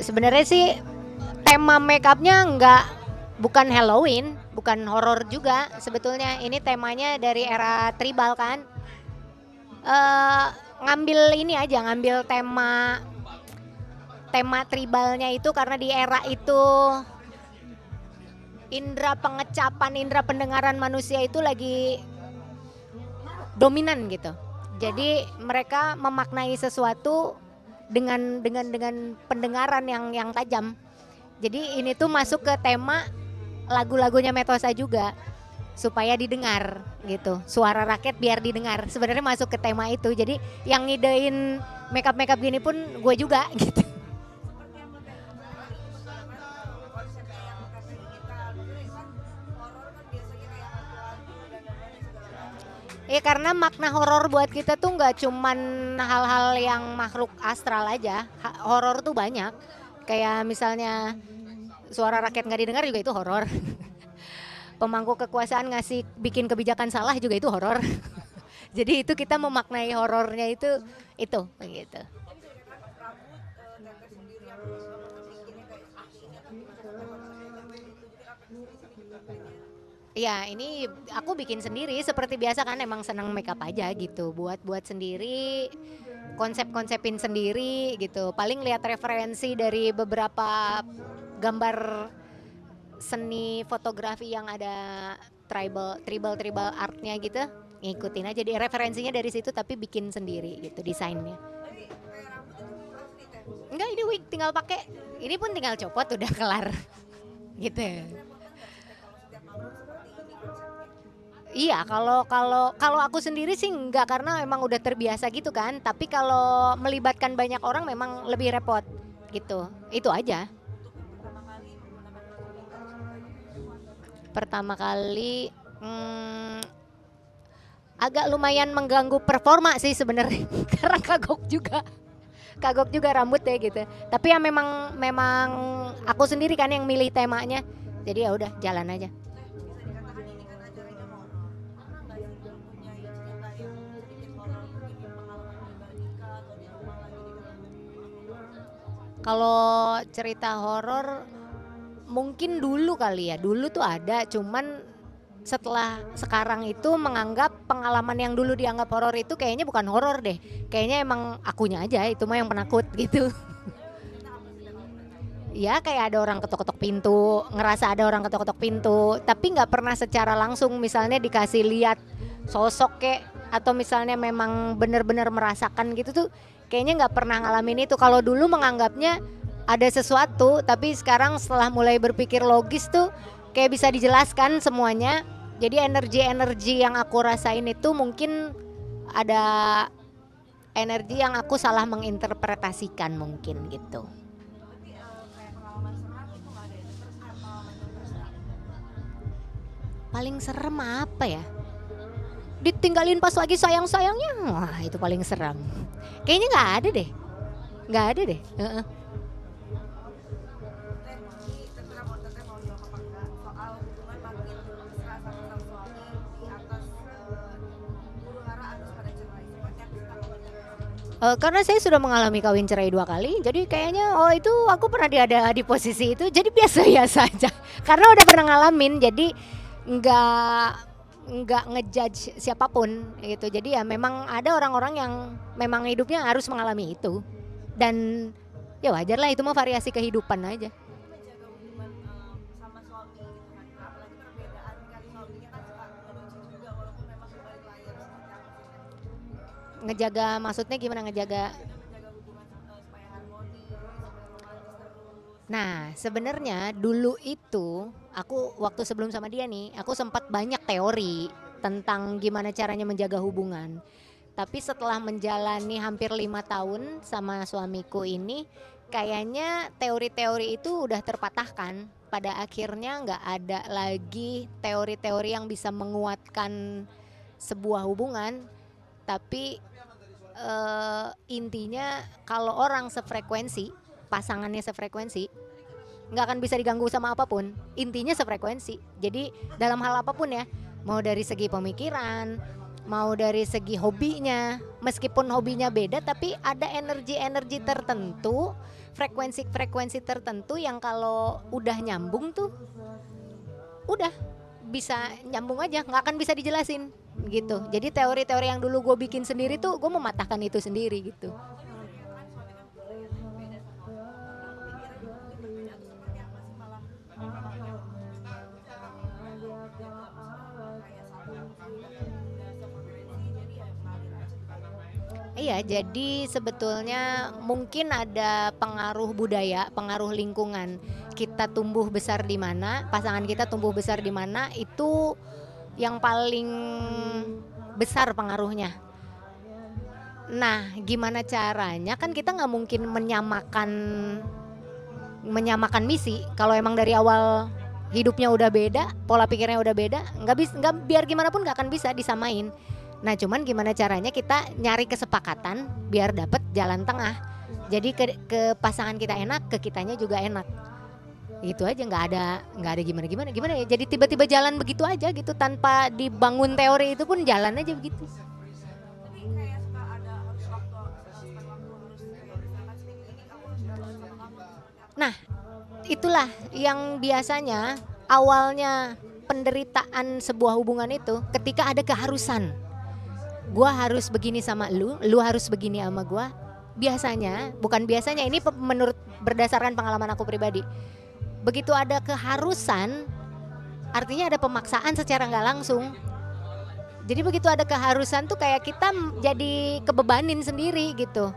Sebenarnya sih tema makeupnya bukan Halloween, bukan horor juga sebetulnya. Ini temanya dari era tribal kan. Eh, ngambil ini aja, ngambil tema tema tribalnya itu karena di era itu indera pengecapan, indera pendengaran manusia itu lagi dominan gitu. Jadi mereka memaknai sesuatu dengan pendengaran yang tajam. Jadi ini tuh masuk ke tema lagu-lagunya Metosa juga supaya didengar gitu. Suara rakyat biar didengar. Sebenarnya masuk ke tema itu. Jadi yang ngidein makeup gini pun gue juga gitu. Ya karena makna horor buat kita tuh nggak cuman hal-hal yang makhluk astral aja. Horor tuh banyak. Kayak misalnya suara rakyat nggak didengar juga itu horor. Pemangku kekuasaan ngasih bikin kebijakan salah juga itu horor. Jadi itu kita memaknai horornya itu gitu. Ya ini aku bikin sendiri seperti biasa kan, emang seneng makeup aja gitu, buat sendiri, konsepin sendiri gitu. Paling lihat referensi dari beberapa gambar seni fotografi yang ada tribal artnya gitu, ngikutin aja di referensinya dari situ tapi bikin sendiri gitu desainnya. Enggak, ini wig tinggal pakai, ini pun tinggal copot udah kelar gitu. Iya, kalau kalau kalau aku sendiri sih enggak karena emang udah terbiasa gitu kan. Tapi kalau melibatkan banyak orang memang lebih repot gitu. Itu aja. Pertama kali agak lumayan mengganggu performa sih sebenarnya karena kagok juga rambut ya gitu. Tapi ya memang memang aku sendiri kan yang milih temanya. Jadi ya udah jalan aja. Kalau cerita horor mungkin dulu kali ya. Dulu tuh ada, cuman setelah sekarang itu menganggap pengalaman yang dulu dianggap horor itu kayaknya bukan horor deh. Kayaknya emang akunya aja itu mah yang penakut gitu. Ya kayak ada orang ketok-ketok pintu, ngerasa ada orang ketok-ketok pintu, tapi nggak pernah secara langsung misalnya dikasih lihat sosok kek atau misalnya memang benar-benar merasakan gitu tuh kayaknya nggak pernah ngalamin itu. Kalau dulu menganggapnya ada sesuatu, tapi sekarang setelah mulai berpikir logis tuh kayak bisa dijelaskan semuanya. Jadi energi-energi yang aku rasain itu mungkin ada energi yang aku salah menginterpretasikan mungkin gitu. Paling serem apa ya? Ditinggalin pas lagi sayang-sayangnya, wah itu paling serem. Kayaknya nggak ada deh, nggak ada deh. Karena saya sudah mengalami kawin cerai 2 kali, jadi kayaknya oh itu aku pernah ada di posisi itu, jadi biasa-biasa aja. Karena udah pernah ngalamin, jadi nggak nggak ngejudge siapapun gitu. Jadi ya memang ada orang-orang yang memang hidupnya harus mengalami itu, dan ya wajar lah itu mah variasi kehidupan aja. Ngejaga maksudnya gimana ngejaga? Nah, sebenarnya dulu itu aku waktu sebelum sama dia nih, aku sempat banyak teori tentang gimana caranya menjaga hubungan. Tapi setelah menjalani hampir 5 tahun sama suamiku ini, kayaknya teori-teori itu udah terpatahkan. Pada akhirnya nggak ada lagi teori-teori yang bisa menguatkan sebuah hubungan. Tapi intinya kalau orang sefrekuensi, pasangannya sefrekuensi, nggak akan bisa diganggu sama apapun. Intinya sefrekuensi. Jadi dalam hal apapun ya, mau dari segi pemikiran, mau dari segi hobinya, meskipun hobinya beda tapi ada energi-energi tertentu, frekuensi-frekuensi tertentu yang kalau udah nyambung tuh udah bisa nyambung aja, nggak akan bisa dijelasin gitu. Jadi teori-teori yang dulu gue bikin sendiri tuh gue mematahkan itu sendiri gitu. Iya, jadi sebetulnya mungkin ada pengaruh budaya, pengaruh lingkungan. Kita tumbuh besar di mana, pasangan kita tumbuh besar di mana, itu yang paling besar pengaruhnya. Nah, gimana caranya? Kan kita nggak mungkin menyamakan misi. Kalau emang dari awal hidupnya udah beda, pola pikirnya udah beda, nggak bisa, nggak, biar gimana pun nggak akan bisa disamain. Nah, cuman gimana caranya kita nyari kesepakatan biar dapet jalan tengah. Jadi ke pasangan kita enak, ke kitanya juga enak. Gitu aja, nggak ada gimana ya. Jadi tiba-tiba jalan begitu aja gitu tanpa dibangun teori, itu pun jalan aja begitu. Nah, itulah yang biasanya awalnya penderitaan sebuah hubungan itu ketika ada keharusan. Gua harus begini sama lu harus begini sama gua. Biasanya, bukan biasanya, ini menurut berdasarkan pengalaman aku pribadi. Begitu ada keharusan, artinya ada pemaksaan secara nggak langsung. Jadi begitu ada keharusan tuh kayak kita jadi kebebanin sendiri gitu.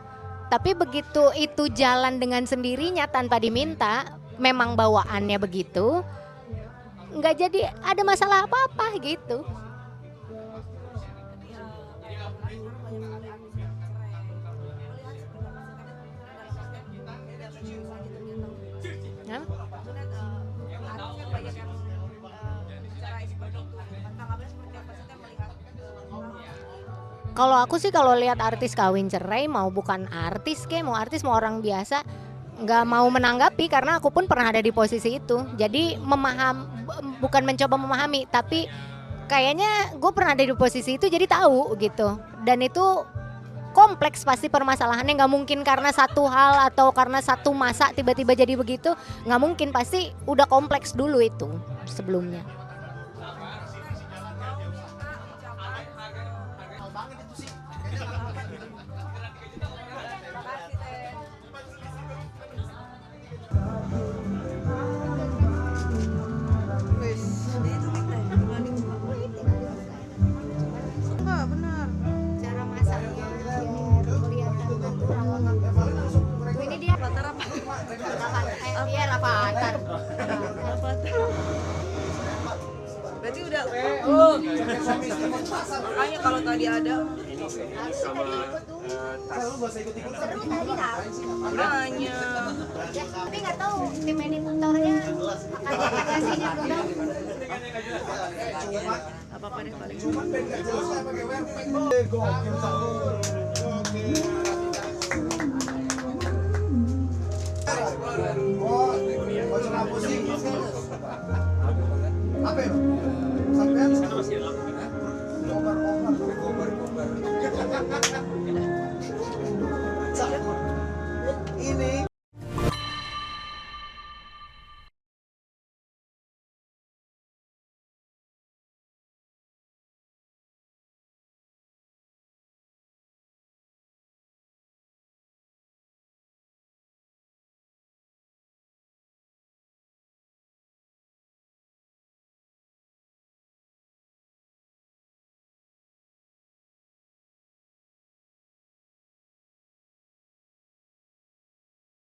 Tapi begitu itu jalan dengan sendirinya tanpa diminta, memang bawaannya begitu, nggak jadi ada masalah apa-apa gitu. Kalau aku sih kalau lihat artis kawin cerai, mau bukan artis mau artis mau orang biasa, nggak mau menanggapi karena aku pun pernah ada di posisi itu. Jadi bukan mencoba memahami, tapi kayaknya gue pernah ada di posisi itu jadi tahu gitu. Dan itu kompleks pasti permasalahannya, nggak mungkin karena satu hal atau karena satu masa tiba-tiba jadi begitu, nggak mungkin, pasti udah kompleks dulu itu sebelumnya. Cara masaknya kelihatan natural. Ini dia Rafathar. Berarti udah makanya kalau tadi ada makanya Tapi nggak tahu tim editornya akan ngasihnya belum. apa-apa deh paling.